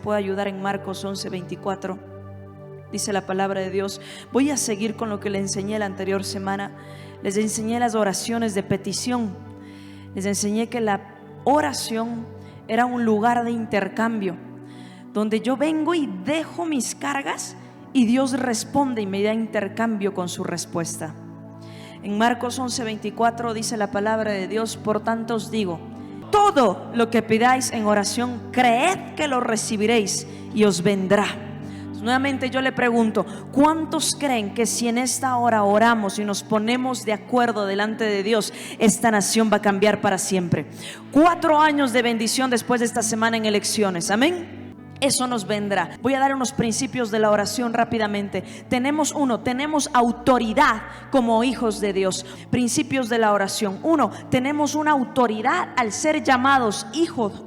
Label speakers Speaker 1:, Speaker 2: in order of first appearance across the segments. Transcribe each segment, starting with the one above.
Speaker 1: Puede ayudar en Marcos 11:24. Dice la palabra de Dios. Voy a seguir con lo que le enseñé la anterior semana. Les enseñé las oraciones de petición. Les enseñé que la oración era un lugar de intercambio, donde yo vengo y dejo mis cargas y Dios responde y me da intercambio con su respuesta. En Marcos 11:24 dice la palabra de Dios: por tanto os digo, todo lo que pidáis en oración, creed que lo recibiréis y os vendrá. Nuevamente yo le pregunto, ¿cuántos creen que si en esta hora oramos y nos ponemos de acuerdo delante de Dios, esta nación va a cambiar para siempre? 4 años de bendición después de esta semana en elecciones, amén. Eso nos vendrá. Voy a dar unos principios de la oración rápidamente. Tenemos autoridad como hijos de Dios. Principios de la oración. 1, tenemos una autoridad al ser llamados hijos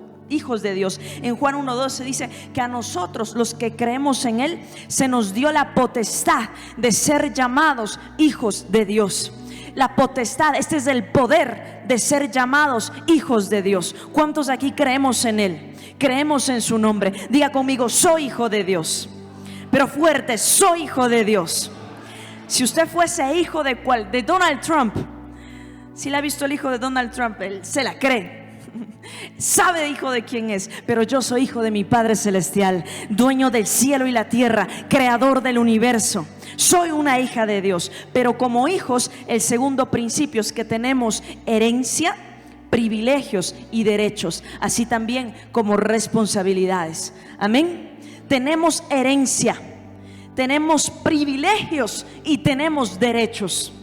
Speaker 1: de Dios. En Juan 1:12 dice que a nosotros, los que creemos en Él, se nos dio la potestad de ser llamados hijos de Dios. La potestad, este es el poder de ser llamados hijos de Dios. ¿Cuántos aquí creemos en Él? Creemos en su nombre. Diga conmigo: soy hijo de Dios. Pero fuerte: soy hijo de Dios. Si usted fuese hijo de Donald Trump, si le ha visto el hijo de Donald Trump, él se la cree. Sabe hijo de quién es, pero yo soy hijo de mi Padre Celestial, dueño del cielo y la tierra, creador del universo. Soy una hija de Dios. Pero como hijos, el segundo principio es que tenemos herencia, privilegios y derechos, así también como responsabilidades. Amén. Tenemos herencia, tenemos privilegios y tenemos derechos.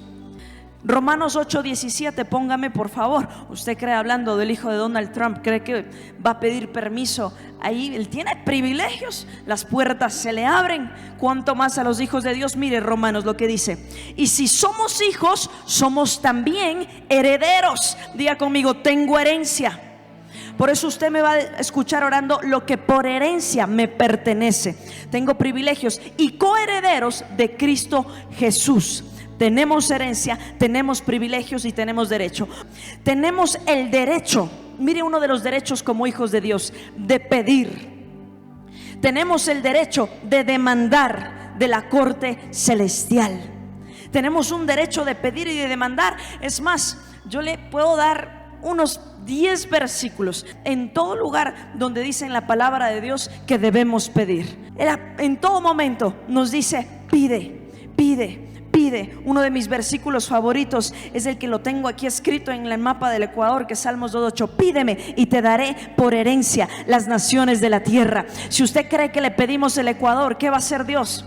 Speaker 1: Romanos 8:17, póngame por favor. Usted cree, hablando del hijo de Donald Trump, cree que va a pedir permiso ahí? Él tiene privilegios, las puertas se le abren. Cuanto más a los hijos de Dios. Mire Romanos lo que dice: y si somos hijos, somos también herederos. Diga conmigo: tengo herencia. Por eso usted me va a escuchar orando: lo que por herencia me pertenece. Tengo privilegios y coherederos de Cristo Jesús. Tenemos herencia, tenemos privilegios y tenemos derecho. Tenemos el derecho, mire, uno de los derechos como hijos de Dios, de pedir. Tenemos el derecho de demandar de la corte celestial. Tenemos un derecho de pedir y de demandar. Es más, yo le puedo dar unos 10 versículos en todo lugar donde dice en la palabra de Dios que debemos pedir. En todo momento nos dice: pide, pide, pide. Uno de mis versículos favoritos es el que lo tengo aquí escrito en el mapa del Ecuador, que es Salmos 2:8. Pídeme y te daré por herencia las naciones de la tierra. Si usted cree que le pedimos el Ecuador, ¿qué va a hacer Dios?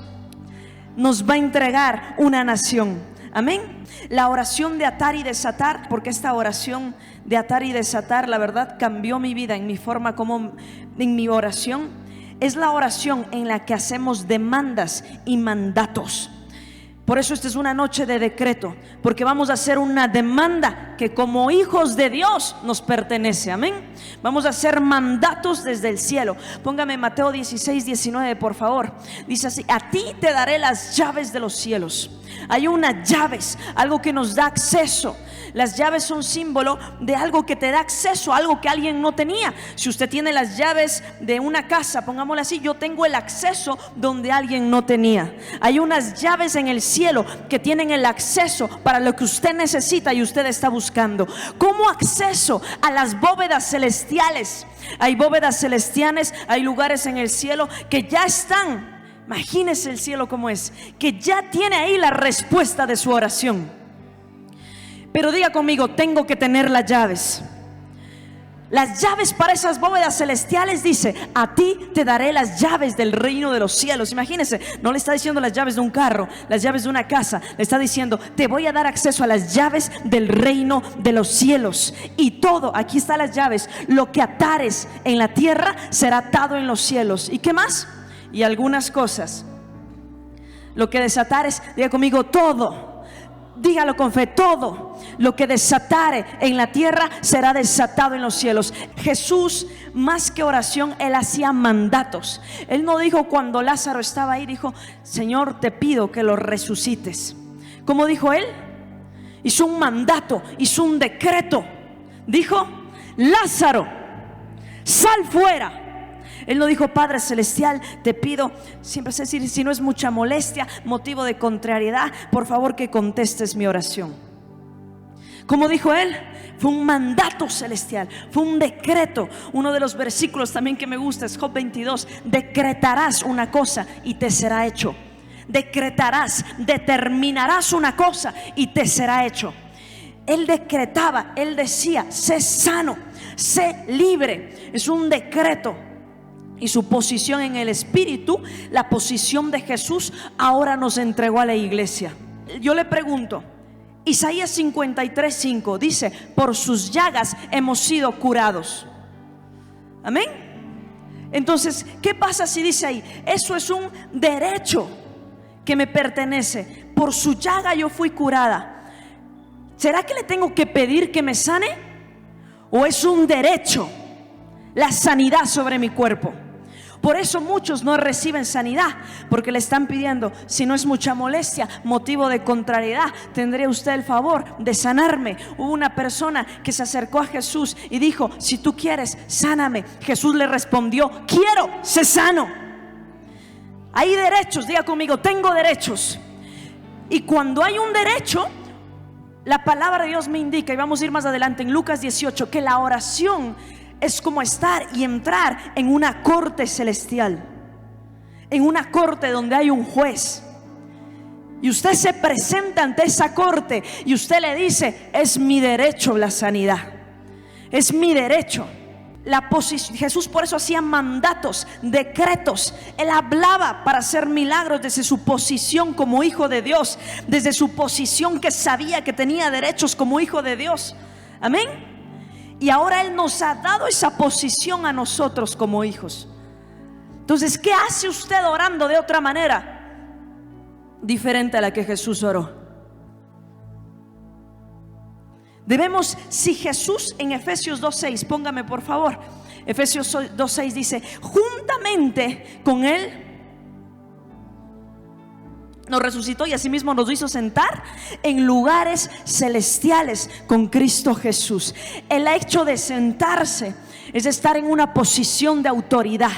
Speaker 1: Nos va a entregar una nación. Amén. La oración de atar y desatar, porque esta oración de atar y desatar, la verdad, cambió mi vida en mi forma como en mi oración. Es la oración en la que hacemos demandas y mandatos. Por eso esta es una noche de decreto, porque vamos a hacer una demanda que como hijos de Dios nos pertenece. Amén. Vamos a hacer mandatos desde el cielo. Póngame Mateo 16:19 por favor. Dice así: a ti te daré las llaves de los cielos. Hay unas llaves, algo que nos da acceso. Las llaves son símbolo de algo que te da acceso a algo que alguien no tenía. Si usted tiene las llaves de una casa, pongámoslo así, yo tengo el acceso donde alguien no tenía. Hay unas llaves en el cielo que tienen el acceso para lo que usted necesita y usted está buscando. ¿Cómo acceso a las bóvedas celestiales? Hay bóvedas celestiales, hay lugares en el cielo que ya están. Imagínese el cielo como es, que ya tiene ahí la respuesta de su oración. Pero diga conmigo: tengo que tener las llaves. Las llaves para esas bóvedas celestiales, dice: a ti te daré las llaves del reino de los cielos. Imagínese, no le está diciendo las llaves de un carro, las llaves de una casa. Le está diciendo: te voy a dar acceso a las llaves del reino de los cielos. Y todo, aquí están las llaves. Lo que atares en la tierra será atado en los cielos. ¿Y qué más? Y algunas cosas. Lo que desatares, diga conmigo: todo. Dígalo con fe: todo lo que desatare en la tierra será desatado en los cielos. Jesús, más que oración, él hacía mandatos. Él no dijo cuando Lázaro estaba ahí, dijo: Señor, te pido que lo resucites. ¿Cómo dijo él? Hizo un mandato, hizo un decreto. Dijo: Lázaro, sal fuera. Él no dijo: Padre Celestial, te pido, siempre es decir, si no es mucha molestia, motivo de contrariedad, por favor que contestes mi oración. Como dijo Él, fue un mandato celestial, fue un decreto. Uno de los versículos también que me gusta es Job 22: decretarás una cosa y te será hecho. Decretarás, determinarás una cosa y te será hecho. Él decretaba, Él decía: sé sano, sé libre. Es un decreto. Y su posición en el Espíritu, la posición de Jesús, ahora nos entregó a la iglesia. Yo le pregunto, Isaías 53:5 dice: por sus llagas hemos sido curados. Amén. Entonces, ¿qué pasa si dice ahí? Eso es un derecho que me pertenece. Por su llaga yo fui curada. ¿Será que le tengo que pedir que me sane? ¿O es un derecho la sanidad sobre mi cuerpo? Por eso muchos no reciben sanidad, porque le están pidiendo: si no es mucha molestia, motivo de contrariedad, ¿tendría usted el favor de sanarme? Hubo una persona que se acercó a Jesús y dijo: si tú quieres, sáname. Jesús le respondió: quiero, sé sano. Hay derechos, diga conmigo: tengo derechos. Y cuando hay un derecho, la palabra de Dios me indica, y vamos a ir más adelante en Lucas 18, que la oración es como estar y entrar en una corte celestial, en una corte donde hay un juez. Y usted se presenta ante esa corte y usted le dice: es mi derecho la sanidad, es mi derecho. Jesús por eso hacía mandatos, decretos. Él hablaba para hacer milagros desde su posición como hijo de Dios, desde su posición que sabía que tenía derechos como hijo de Dios. Amén. Y ahora Él nos ha dado esa posición a nosotros como hijos. Entonces, ¿qué hace usted orando de otra manera diferente a la que Jesús oró? Debemos, si Jesús en Efesios 2:6, póngame por favor, Efesios 2:6 dice: juntamente con Él nos resucitó y asimismo nos hizo sentar en lugares celestiales con Cristo Jesús. El hecho de sentarse es estar en una posición de autoridad.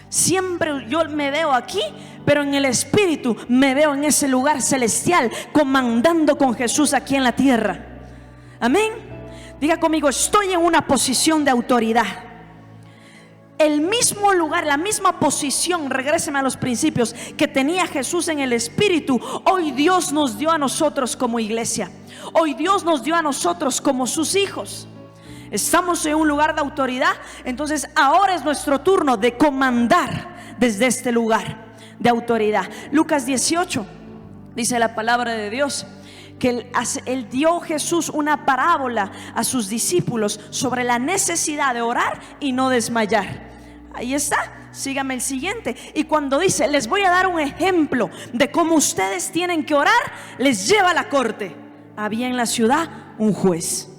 Speaker 1: Siempre yo me veo aquí, pero en el Espíritu me veo en ese lugar celestial, comandando con Jesús aquí en la tierra. Amén. Diga conmigo: estoy en una posición de autoridad. El mismo lugar, la misma posición, regréseme a los principios, que tenía Jesús en el Espíritu, hoy Dios nos dio a nosotros como iglesia. Hoy Dios nos dio a nosotros como sus hijos. Estamos en un lugar de autoridad. Entonces ahora es nuestro turno de comandar desde este lugar de autoridad. Lucas 18 dice la palabra de Dios que él dio Jesús una parábola a sus discípulos sobre la necesidad de orar y no desmayar. Ahí está, sígame el siguiente. Y cuando dice: les voy a dar un ejemplo de cómo ustedes tienen que orar, les lleva a la corte. Había en la ciudad un juez.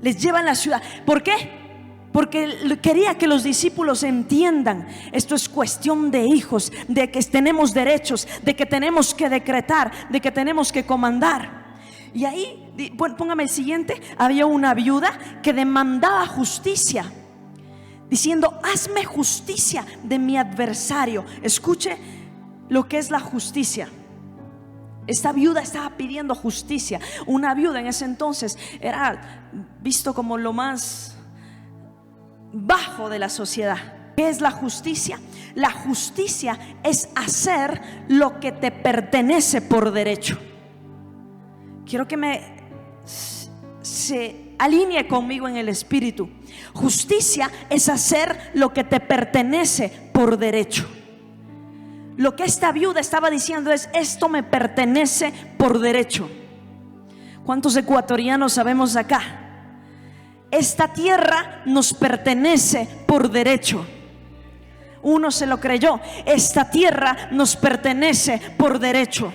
Speaker 1: Les lleva en la ciudad. ¿Por qué? Porque quería que los discípulos entiendan: esto es cuestión de hijos, de que tenemos derechos, de que tenemos que decretar, de que tenemos que comandar. Y ahí, póngame el siguiente, había una viuda que demandaba justicia, diciendo: hazme justicia de mi adversario. Escuche lo que es la justicia. Esta viuda estaba pidiendo justicia. Una viuda en ese entonces era visto como lo más bajo de la sociedad. ¿Qué es la justicia? La justicia es hacer lo que te pertenece por derecho. Quiero que se alinee conmigo en el Espíritu. Justicia es hacer lo que te pertenece por derecho. Lo que esta viuda estaba diciendo es: esto me pertenece por derecho. ¿Cuántos ecuatorianos sabemos acá? Esta tierra nos pertenece por derecho. Uno se lo creyó: esta tierra nos pertenece por derecho.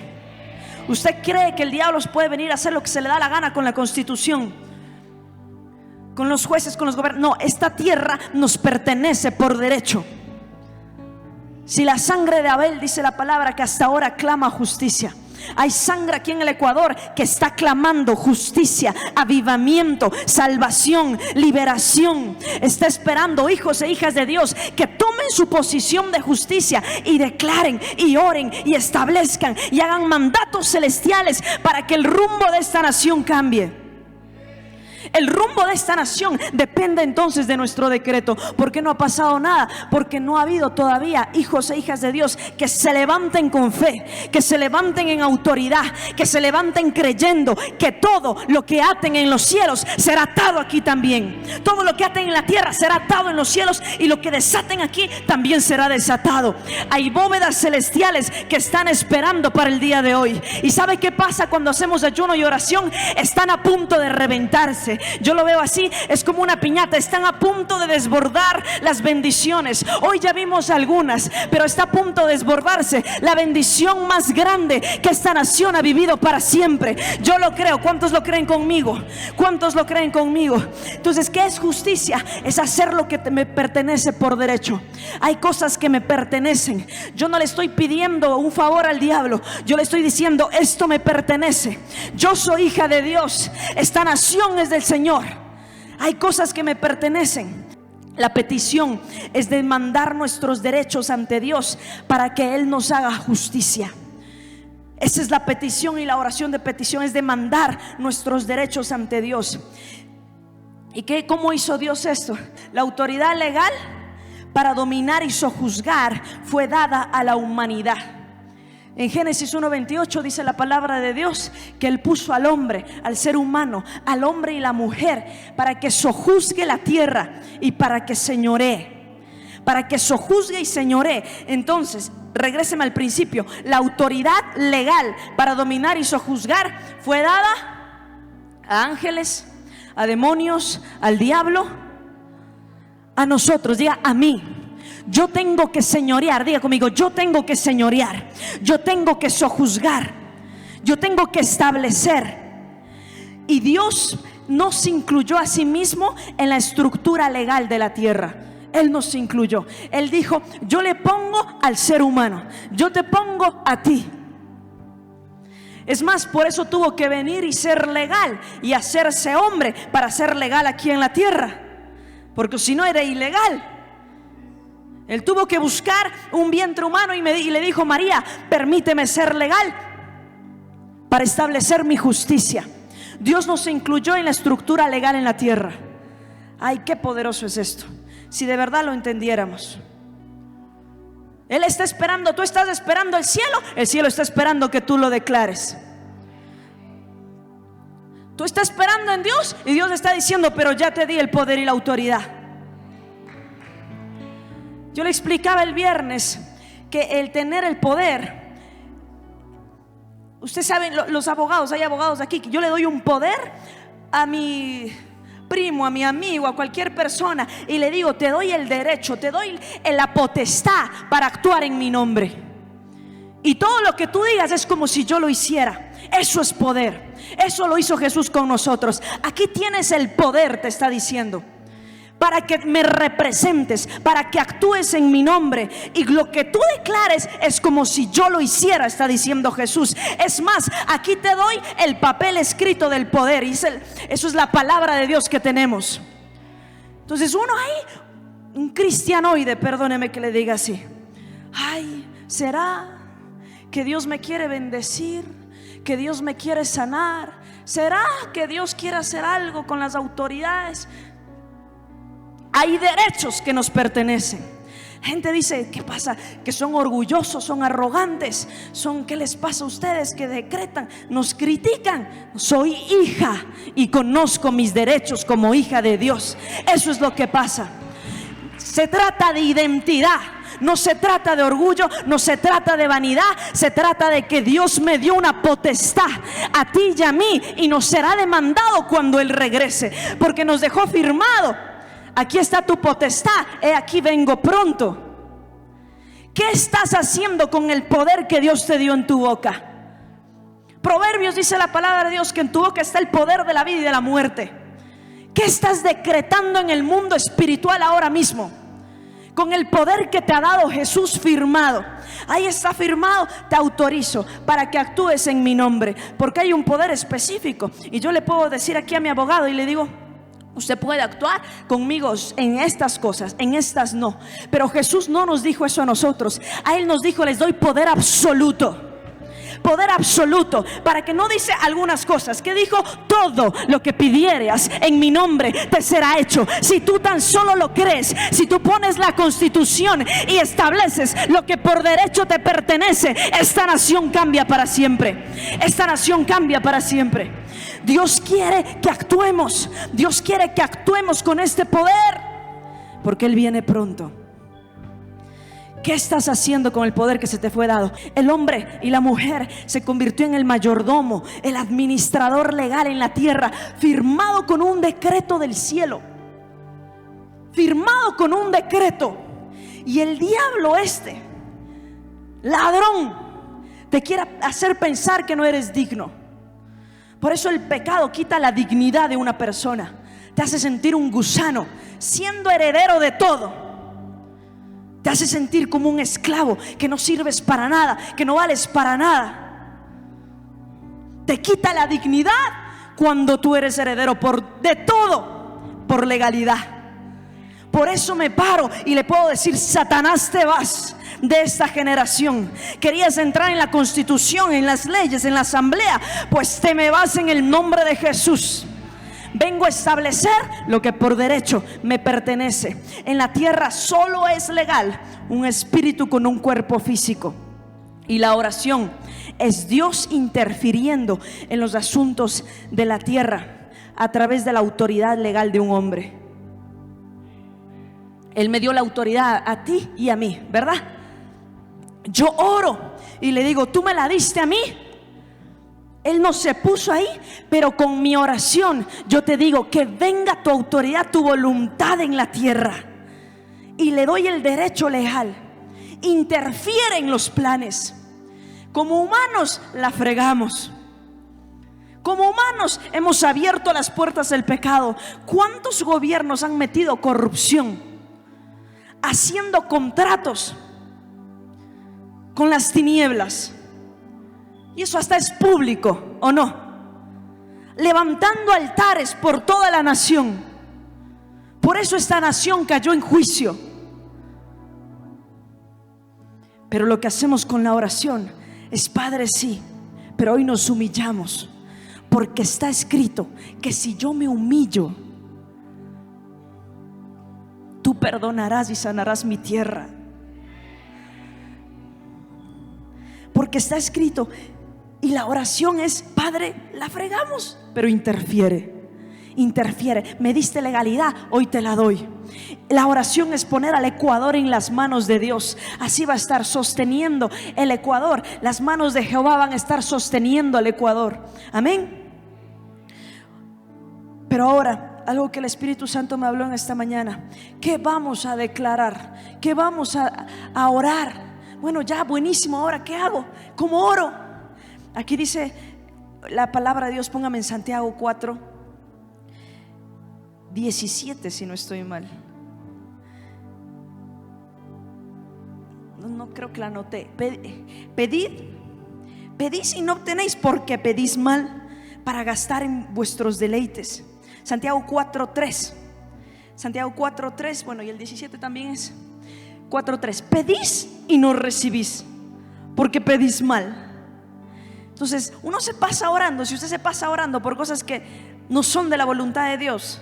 Speaker 1: ¿Usted cree que el diablo puede venir a hacer lo que se le da la gana con la Constitución, con los jueces, con los gobiernos? No, esta tierra nos pertenece por derecho. Si la sangre de Abel, dice la palabra, que hasta ahora clama justicia, Hay sangre aquí en el Ecuador que está clamando justicia, avivamiento, salvación, liberación. Está esperando hijos e hijas de Dios que tomen su posición de justicia y declaren y oren y establezcan y hagan mandatos celestiales para que el rumbo de esta nación cambie. El rumbo de esta nación depende entonces de nuestro decreto. ¿Por qué no ha pasado nada? Porque no ha habido todavía hijos e hijas de Dios que se levanten con fe, que se levanten en autoridad, que se levanten creyendo que todo lo que aten en los cielos será atado aquí también. Todo lo que aten en la tierra será atado en los cielos, y lo que desaten aquí también será desatado. Hay bóvedas celestiales que están esperando para el día de hoy. ¿Y sabe qué pasa cuando hacemos ayuno y oración? Están a punto de reventarse. Yo lo veo así, es como una piñata. Están a punto de desbordar las bendiciones. Hoy ya vimos algunas, pero está a punto de desbordarse la bendición más grande que esta nación ha vivido para siempre. Yo lo creo. ¿Cuántos lo creen conmigo? ¿Cuántos lo creen conmigo? Entonces, ¿qué es justicia? Es hacer lo que me pertenece por derecho. Hay cosas que me pertenecen. Yo no le estoy pidiendo un favor al diablo. Yo le estoy diciendo: esto me pertenece. Yo soy hija de Dios. Esta nación es del Señor. Hay cosas que me pertenecen. La petición es demandar nuestros derechos ante Dios para que Él nos haga justicia. Esa es la petición, y la oración de petición es demandar nuestros derechos ante Dios. ¿Y cómo hizo Dios esto? La autoridad legal para dominar y sojuzgar fue dada a la humanidad. En Génesis 1:28 dice la palabra de Dios que Él puso al hombre, al ser humano, al hombre y la mujer, para que sojuzgue la tierra y para que señoree. Para que sojuzgue y señoree. Entonces, regréseme al principio. La autoridad legal para dominar y sojuzgar fue dada a ángeles, a demonios, al diablo, a nosotros. Diga: a mí. Yo tengo que señorear. Diga conmigo: yo tengo que señorear. Yo tengo que sojuzgar. Yo tengo que establecer. Y Dios nos incluyó a sí mismo en la estructura legal de la tierra. Él nos incluyó. Él dijo: yo le pongo al ser humano, yo te pongo a ti. Es más, por eso tuvo que venir y ser legal y hacerse hombre para ser legal aquí en la tierra, porque si no era ilegal. Él tuvo que buscar un vientre humano y le dijo: María, permíteme ser legal para establecer mi justicia. Dios nos incluyó en la estructura legal en la tierra. Ay, qué poderoso es esto, si de verdad lo entendiéramos. Él está esperando, tú estás esperando el cielo está esperando que tú lo declares. Tú estás esperando en Dios y Dios está diciendo: pero ya te di el poder y la autoridad. Yo le explicaba el viernes que el tener el poder, ustedes saben, los abogados, hay abogados aquí, que yo le doy un poder a mi primo, a mi amigo, a cualquier persona, y le digo: te doy el derecho, te doy la potestad para actuar en mi nombre, y todo lo que tú digas es como si yo lo hiciera. Eso es poder. Eso lo hizo Jesús con nosotros. Aquí tienes el poder, te está diciendo, para que me representes, para que actúes en mi nombre, y lo que tú declares es como si yo lo hiciera, está diciendo Jesús. Es más, aquí te doy el papel escrito del poder, y eso es la palabra de Dios que tenemos. Entonces uno ahí, un cristianoide, perdóneme que le diga así: ay, ¿será que Dios me quiere bendecir? ¿Que Dios me quiere sanar? ¿Será que Dios quiere hacer algo con las autoridades? Hay derechos que nos pertenecen. Gente dice: ¿qué pasa? Que son orgullosos, son arrogantes, ¿qué les pasa a ustedes que decretan, nos critican? Soy hija y conozco mis derechos como hija de Dios. Eso es lo que pasa. Se trata de identidad. No se trata de orgullo, no se trata de vanidad. Se trata de que Dios me dio una potestad a ti y a mí, y nos será demandado cuando Él regrese, porque nos dejó firmado: aquí está tu potestad, he aquí vengo pronto. ¿Qué estás haciendo con el poder que Dios te dio en tu boca? Proverbios dice la palabra de Dios que en tu boca está el poder de la vida y de la muerte. ¿Qué estás decretando en el mundo espiritual ahora mismo? con el poder que te ha dado Jesús firmado. Ahí está firmado: te autorizo para que actúes en mi nombre, porque hay un poder específico. Y yo le puedo decir aquí a mi abogado y le digo: usted puede actuar conmigo en estas cosas, en estas no. Pero Jesús no nos dijo eso a nosotros. A Él nos dijo: les doy poder absoluto. Poder absoluto, para que no dice algunas cosas, que dijo: todo lo que pidieras en mi nombre te será hecho. Si tú tan solo lo crees, si tú pones la constitución y estableces lo que por derecho te pertenece, esta nación cambia para siempre. Esta nación cambia para siempre. Dios quiere que actuemos. Dios quiere que actuemos con este poder, porque Él viene pronto. ¿Qué estás haciendo con el poder que se te fue dado? El hombre y la mujer se convirtió en el mayordomo, el administrador legal en la tierra, firmado con un decreto del cielo. Firmado con un decreto. Y el diablo, ladrón, te quiere hacer pensar que no eres digno. Por eso el pecado quita la dignidad de una persona. Te hace sentir un gusano, siendo heredero de todo. Te hace sentir como un esclavo, que no sirves para nada, que no vales para nada. Te quita la dignidad cuando tú eres heredero de todo, por legalidad. Por eso me paro y le puedo decir: Satanás, te vas de esta generación. Querías entrar en la constitución, en las leyes, en la asamblea, pues te me vas en el nombre de Jesús. Vengo a establecer lo que por derecho me pertenece. En la tierra solo es legal un espíritu con un cuerpo físico. Y la oración es Dios interfiriendo en los asuntos de la tierra a través de la autoridad legal de un hombre. Él me dio la autoridad a ti y a mí, ¿verdad? Yo oro y le digo: tú me la diste a mí. Él no se puso ahí, pero con mi oración yo te digo: que venga tu autoridad, tu voluntad en la tierra. Y le doy el derecho legal. Interfiere en los planes. Como humanos la fregamos. Como humanos hemos abierto las puertas del pecado. ¿Cuántos gobiernos han metido corrupción? Haciendo contratos con las tinieblas. Y eso hasta es público, ¿o no? Levantando altares por toda la nación. Por eso esta nación cayó en juicio. Pero lo que hacemos con la oración es: Padre, sí, pero hoy nos humillamos, porque está escrito que si yo me humillo, tú perdonarás y sanarás mi tierra. Porque está escrito. Y la oración es: Padre, la fregamos, pero interfiere. Me diste legalidad, hoy te la doy. La oración es poner al Ecuador en las manos de Dios. Así va a estar sosteniendo el Ecuador. Las manos de Jehová van a estar sosteniendo al Ecuador. Amén. Pero ahora, algo que el Espíritu Santo me habló en esta mañana: ¿qué vamos a declarar? ¿Qué vamos a orar? Bueno, ya, buenísimo. Ahora, ¿qué hago? ¿Cómo oro? Aquí dice la palabra de Dios, póngame en Santiago 4:17, si no estoy mal. No creo que la anoté. Pedís y no obtenéis, porque pedís mal, para gastar en vuestros deleites. Santiago 4:3. Santiago 4:3, bueno, y el 17 también es 4:3. Pedís y no recibís, porque pedís mal. Entonces uno se pasa orando. Si usted se pasa orando por cosas que no son de la voluntad de Dios,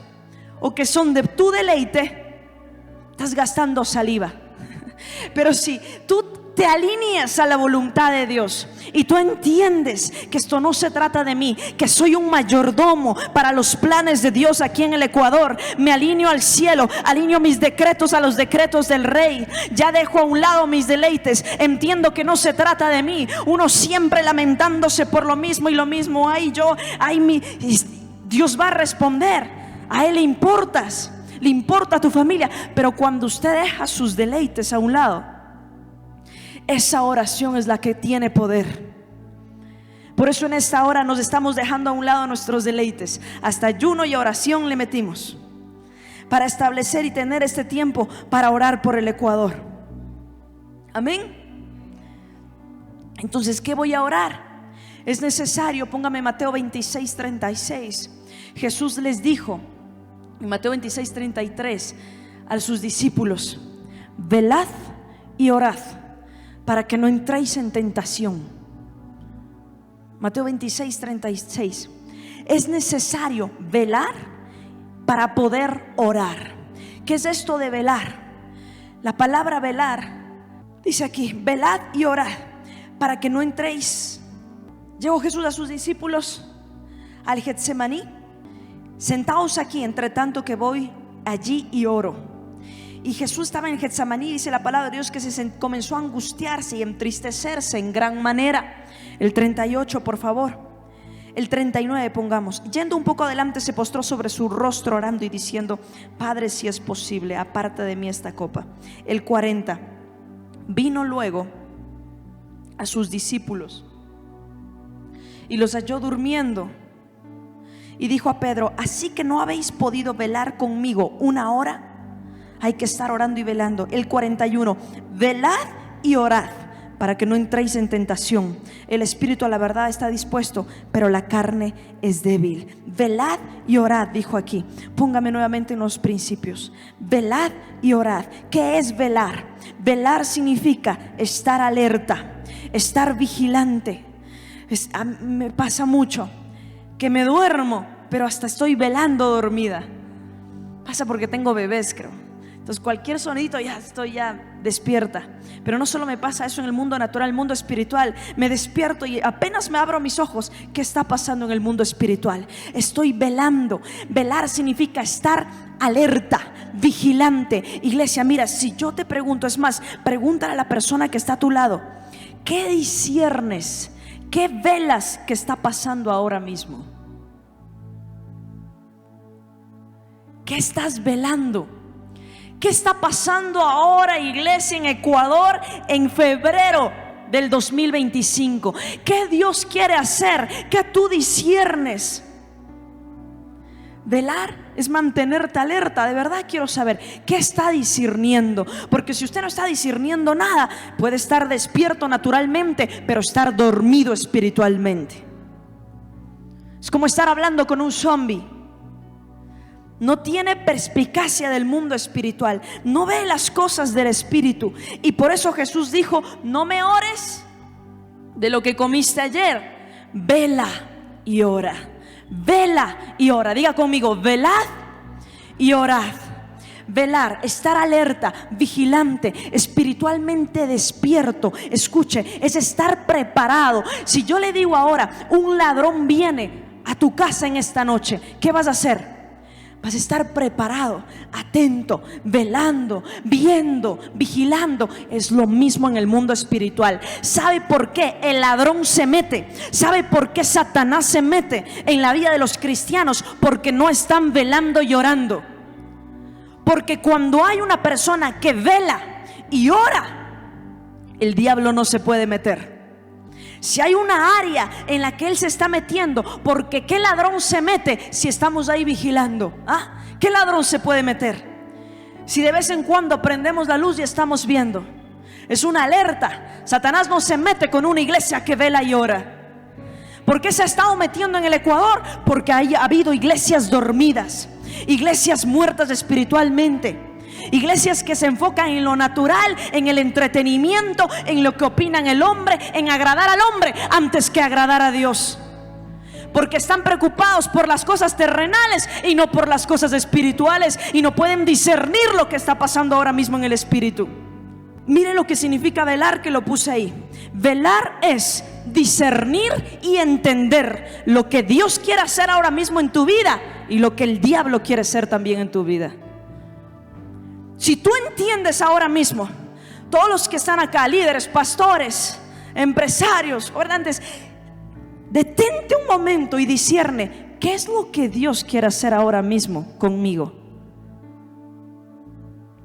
Speaker 1: o que son de tu deleite, estás gastando saliva. Pero si tú te alineas a la voluntad de Dios y tú entiendes que esto no se trata de mí, que soy un mayordomo para los planes de Dios aquí en el Ecuador, me alineo al cielo, alineo mis decretos a los decretos del Rey, ya dejo a un lado mis deleites, entiendo que no se trata de mí. Uno siempre lamentándose por lo mismo y lo mismo. Dios va a responder. A Él le importas, le importa a tu familia. Pero cuando usted deja sus deleites a un lado, esa oración es la que tiene poder. Por eso en esta hora nos estamos dejando a un lado nuestros deleites. Hasta ayuno y oración le metimos, para establecer y tener este tiempo para orar por el Ecuador. Amén. Entonces, ¿qué voy a orar? Es necesario, póngame Mateo 26:36. Jesús les dijo en Mateo 26:33 a sus discípulos: velad y orad para que no entréis en tentación. Mateo 26:36. Es necesario velar para poder orar. ¿Qué es esto de velar? La palabra velar dice aquí: velad y orad para que no entréis. Llegó Jesús a sus discípulos al Getsemaní: sentaos aquí entre tanto que voy allí y oro. Y Jesús estaba en Getsemaní, dice la palabra de Dios, que comenzó a angustiarse y entristecerse en gran manera. El 38, por favor. El 39 pongamos. Yendo un poco adelante, se postró sobre su rostro orando y diciendo: Padre, si es posible, aparta de mí esta copa. El 40. Vino luego a sus discípulos y los halló durmiendo, y dijo a Pedro: ¿así que no habéis podido velar conmigo una hora? Hay que estar orando y velando. El 41. Velad y orad para que no entréis en tentación. El espíritu a la verdad está dispuesto, pero la carne es débil. Velad y orad, dijo aquí. Póngame nuevamente en los principios. Velad y orad. ¿Qué es velar? Velar significa estar alerta, estar vigilante. Me pasa mucho que me duermo, pero hasta estoy velando dormida. Pasa porque tengo bebés, creo. Entonces cualquier sonidito ya estoy despierta. Pero no solo me pasa eso en el mundo natural, el mundo espiritual. Me despierto y apenas me abro mis ojos, ¿qué está pasando en el mundo espiritual? Estoy velando. Velar significa estar alerta, vigilante. Iglesia, mira, si yo te pregunto, es más, pregúntale a la persona que está a tu lado: ¿qué disciernes? ¿Qué velas que está pasando ahora mismo? ¿Qué estás velando? ¿Qué está pasando ahora, iglesia, en Ecuador en febrero del 2025? ¿Qué Dios quiere hacer? ¿Qué tú disciernes? Velar es mantenerte alerta. De verdad quiero saber qué está discerniendo, porque si usted no está discerniendo nada, puede estar despierto naturalmente, pero estar dormido espiritualmente. Es como estar hablando con un zombie. No tiene perspicacia del mundo espiritual, no ve las cosas del espíritu. Y por eso Jesús dijo: no me ores de lo que comiste ayer, vela y ora. Vela y ora. Diga conmigo: velad y orad. Velar, estar alerta, vigilante, espiritualmente despierto. Escuche, es estar preparado. Si yo le digo ahora: un ladrón viene a tu casa en esta noche, ¿qué vas a hacer? Vas a estar preparado, atento, velando, viendo, vigilando. Es lo mismo en el mundo espiritual. ¿Sabe por qué el ladrón se mete? ¿Sabe por qué Satanás se mete en la vida de los cristianos? Porque no están velando y orando. Porque cuando hay una persona que vela y ora, el diablo no se puede meter. Si hay una área en la que él se está metiendo, porque ¿qué ladrón se mete si estamos ahí vigilando? ¿Qué ladrón se puede meter? Si de vez en cuando prendemos la luz y estamos viendo, es una alerta. Satanás no se mete con una iglesia que vela y ora. ¿Por qué se ha estado metiendo en el Ecuador? Porque ha habido iglesias dormidas, iglesias muertas espiritualmente, iglesias que se enfocan en lo natural, en el entretenimiento, en lo que opinan el hombre, en agradar al hombre antes que agradar a Dios. Porque están preocupados por las cosas terrenales y no por las cosas espirituales, y no pueden discernir lo que está pasando ahora mismo en el espíritu. Mire lo que significa velar, que lo puse ahí. Velar es discernir y entender lo que Dios quiere hacer ahora mismo en tu vida y lo que el diablo quiere hacer también en tu vida. Si tú entiendes ahora mismo, todos los que están acá, líderes, pastores, empresarios, gobernantes, detente un momento y discierne: ¿qué es lo que Dios quiere hacer ahora mismo conmigo?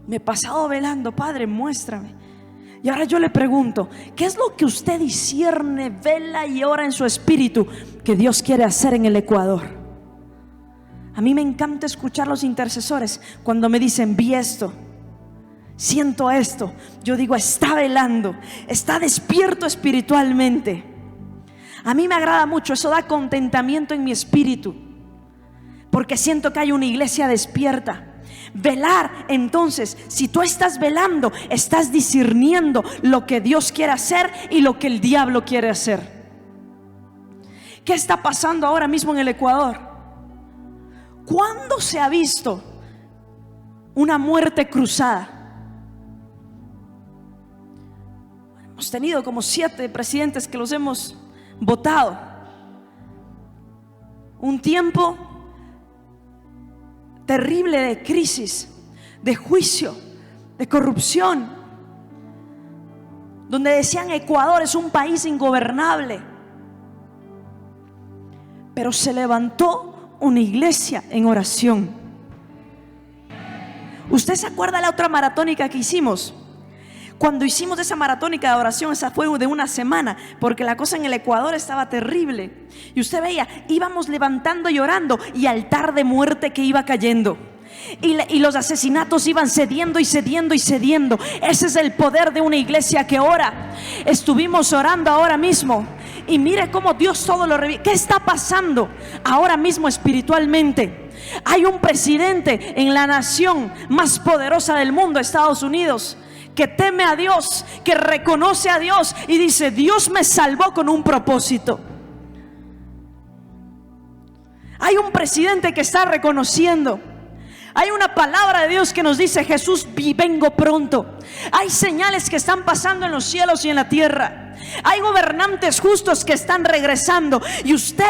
Speaker 1: Me he pasado velando, Padre, muéstrame. Y ahora yo le pregunto: ¿qué es lo que usted discierne, vela y ora en su espíritu que Dios quiere hacer en el Ecuador? A mí me encanta escuchar a los intercesores cuando me dicen: vi esto, siento esto. Yo digo: está velando, está despierto espiritualmente. A mí me agrada mucho, eso da contentamiento en mi espíritu, porque siento que hay una iglesia despierta. Velar, entonces, si tú estás velando, estás discerniendo lo que Dios quiere hacer y lo que el diablo quiere hacer. ¿Qué está pasando ahora mismo en el Ecuador? ¿Cuándo se ha visto una muerte cruzada? Hemos tenido como 7 presidentes que los hemos votado. Un tiempo terrible de crisis, de juicio, de corrupción, donde decían: Ecuador es un país ingobernable. Pero se levantó una iglesia en oración. ¿Usted se acuerda de la otra maratónica que hicimos? Cuando hicimos esa maratónica de oración, esa fue de una semana, porque la cosa en el Ecuador estaba terrible. Y usted veía, íbamos levantando y orando, y altar de muerte que iba cayendo. Y los asesinatos iban cediendo y cediendo y cediendo. Ese es el poder de una iglesia que ora. Estuvimos orando ahora mismo, y mire cómo Dios todo lo revive. ¿Qué está pasando ahora mismo espiritualmente? Hay un presidente en la nación más poderosa del mundo, Estados Unidos, que teme a Dios, que reconoce a Dios y dice: Dios me salvó con un propósito. Hay un presidente que está reconociendo. Hay una palabra de Dios que nos dice: Jesús, vengo pronto. Hay señales que están pasando en los cielos y en la tierra. Hay gobernantes justos que están regresando, y usted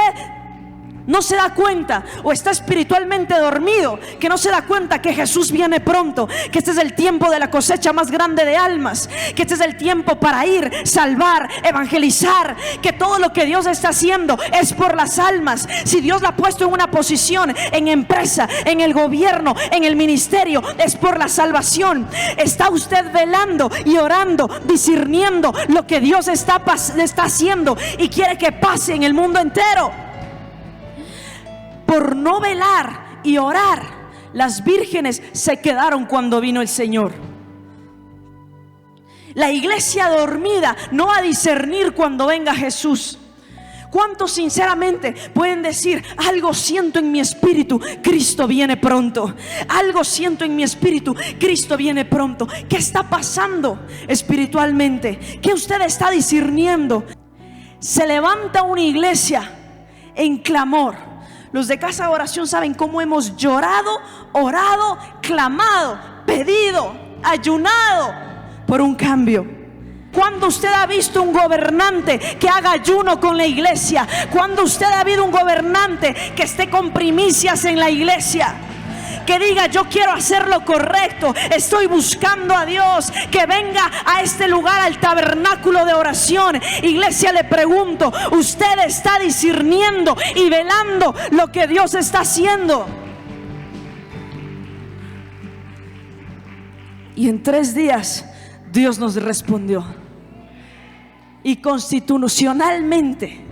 Speaker 1: no se da cuenta, o está espiritualmente dormido, que no se da cuenta que Jesús viene pronto, que este es el tiempo de la cosecha más grande de almas, que este es el tiempo para ir, salvar, evangelizar, que todo lo que Dios está haciendo es por las almas. Si Dios la ha puesto en una posición, en empresa, en el gobierno, en el ministerio, es por la salvación. Está usted velando y orando, discerniendo lo que Dios está haciendo y quiere que pase en el mundo entero. Por no velar y orar, las vírgenes se quedaron cuando vino el Señor. La iglesia dormida no va a discernir cuando venga Jesús. ¿Cuántos sinceramente pueden decir: algo siento en mi espíritu, Cristo viene pronto? Algo siento en mi espíritu, Cristo viene pronto. ¿Qué está pasando espiritualmente? ¿Qué usted está discerniendo? Se levanta una iglesia en clamor. Los de casa de oración saben cómo hemos llorado, orado, clamado, pedido, ayunado por un cambio. ¿Cuándo usted ha visto un gobernante que haga ayuno con la iglesia? ¿Cuándo usted ha visto un gobernante que esté con primicias en la iglesia? Que diga: yo quiero hacer lo correcto, estoy buscando a Dios, que venga a este lugar, al tabernáculo de oración. Iglesia, le pregunto: ¿usted está discerniendo y velando lo que Dios está haciendo? Y en 3 días Dios nos respondió, y constitucionalmente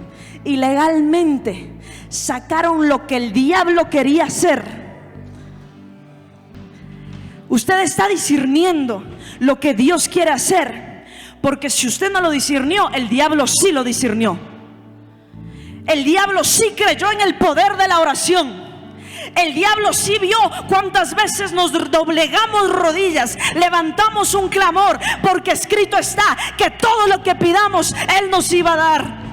Speaker 1: y legalmente sacaron lo que el diablo quería hacer. Usted está discerniendo lo que Dios quiere hacer, porque si usted no lo discernió, el diablo sí lo discernió. El diablo sí creyó en el poder de la oración. El diablo sí vio cuántas veces nos doblegamos rodillas, levantamos un clamor, porque escrito está que todo lo que pidamos Él nos iba a dar.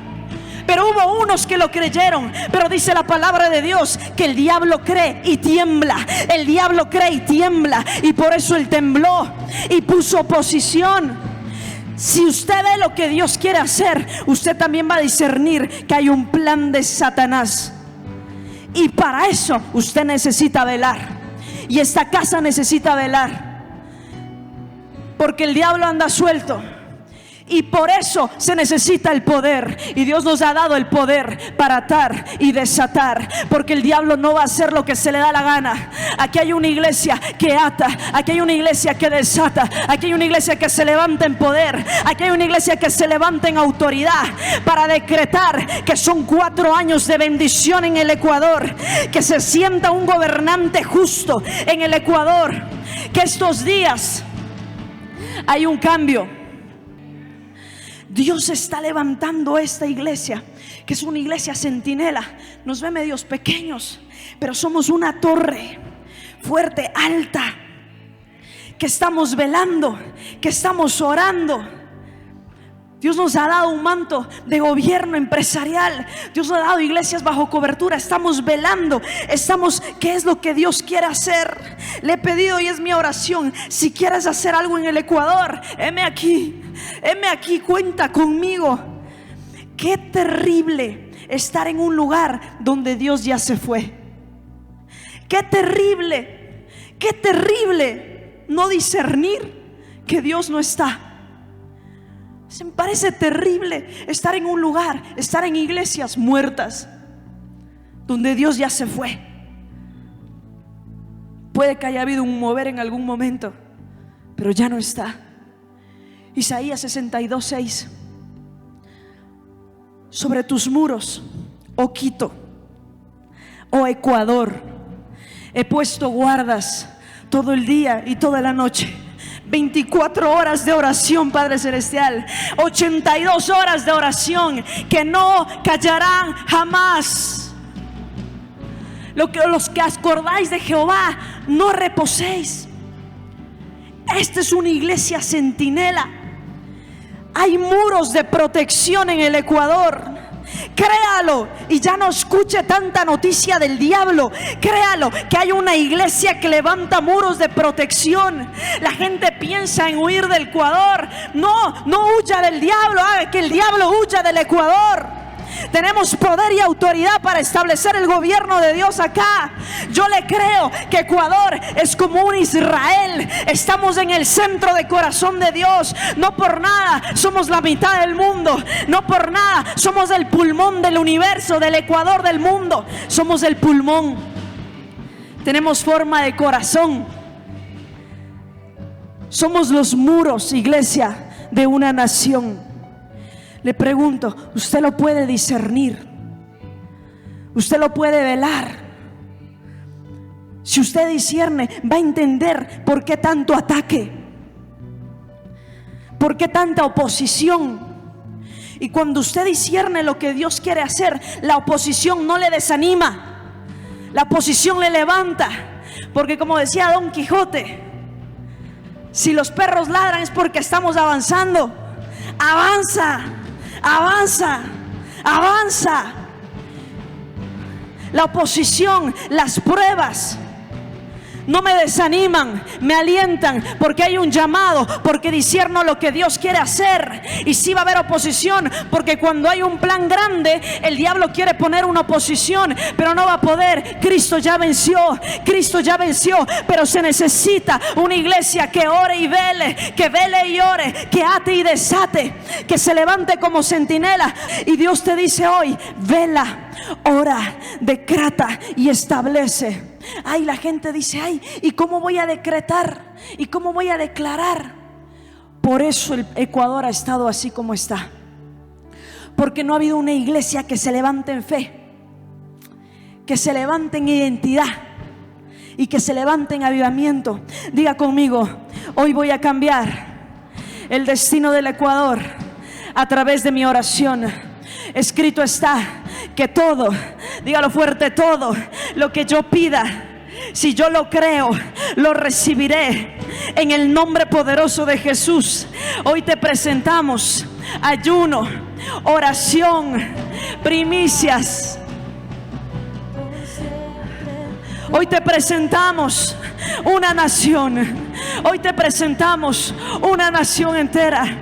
Speaker 1: Pero hubo unos que lo creyeron. Pero dice la palabra de Dios que el diablo cree y tiembla. El diablo cree y tiembla, y por eso él tembló y puso oposición. Si usted ve lo que Dios quiere hacer, usted también va a discernir que hay un plan de Satanás. Y para eso usted necesita velar, y esta casa necesita velar, porque el diablo anda suelto. Y por eso se necesita el poder. Y Dios nos ha dado el poder para atar y desatar, porque el diablo no va a hacer lo que se le da la gana. Aquí hay una iglesia que ata, aquí hay una iglesia que desata, aquí hay una iglesia que se levanta en poder, aquí hay una iglesia que se levanta en autoridad para decretar que son 4 años de bendición en el Ecuador, que se sienta un gobernante justo en el Ecuador, que estos días hay un cambio. Dios está levantando esta iglesia, que es una iglesia centinela. Nos ve medios pequeños, pero somos una torre fuerte, alta, que estamos velando, que estamos orando. Dios nos ha dado un manto de gobierno empresarial. Dios nos ha dado iglesias bajo cobertura. Estamos velando, ¿qué es lo que Dios quiere hacer? Le he pedido, y es mi oración, si quieres hacer algo en el Ecuador, heme aquí, cuenta conmigo. Qué terrible estar en un lugar donde Dios ya se fue. Qué terrible no discernir que Dios no está. Me parece terrible estar en un lugar, estar en iglesias muertas donde Dios ya se fue. Puede que haya habido un mover en algún momento, pero ya no está. Isaías 62:6. Sobre tus muros, oh Quito, oh Ecuador, he puesto guardas todo el día y toda la noche. 24 horas de oración, Padre Celestial. 82 horas de oración que no callarán jamás. Los que acordáis de Jehová, no reposéis. Esta es una iglesia centinela. Hay muros de protección en el Ecuador. Créalo y ya no escuche tanta noticia del diablo. Créalo, que hay una iglesia que levanta muros de protección. La gente piensa en huir del Ecuador. No huya del diablo, haga que el diablo huya del Ecuador. Tenemos poder y autoridad para establecer el gobierno de Dios acá. Yo le creo que Ecuador es como un Israel. Estamos en el centro de corazón de Dios. No por nada somos la mitad del mundo. No por nada somos el pulmón del universo, del Ecuador del mundo. Somos el pulmón. Tenemos forma de corazón. Somos los muros, iglesia, de una nación. Le pregunto, ¿usted lo puede discernir? ¿Usted lo puede velar? Si usted discierne, va a entender por qué tanto ataque, por qué tanta oposición. Y cuando usted discierne lo que Dios quiere hacer, la oposición no le desanima, la oposición le levanta. Porque como decía Don Quijote, si los perros ladran es porque estamos avanzando. Avanza, avanza, avanza. La oposición, las pruebas no me desaniman, me alientan, porque hay un llamado, porque discierno lo que Dios quiere hacer. Y sí va a haber oposición, porque cuando hay un plan grande, el diablo quiere poner una oposición, pero no va a poder. Cristo ya venció, pero se necesita una iglesia que ore y vele, que vele y ore, que ate y desate, que se levante como centinela. Y Dios te dice hoy: vela, ora, decreta y establece. Ay, la gente dice: ay, ¿y cómo voy a decretar? ¿Y cómo voy a declarar? Por eso el Ecuador ha estado así como está, porque no ha habido una iglesia que se levante en fe, que se levante en identidad y que se levante en avivamiento. Diga conmigo: hoy voy a cambiar el destino del Ecuador a través de mi oración. Escrito está que todo, dígalo fuerte, todo lo que yo pida, si yo lo creo, lo recibiré en el nombre poderoso de Jesús. Hoy te presentamos ayuno, oración, primicias. Hoy te presentamos una nación. Hoy te presentamos una nación entera.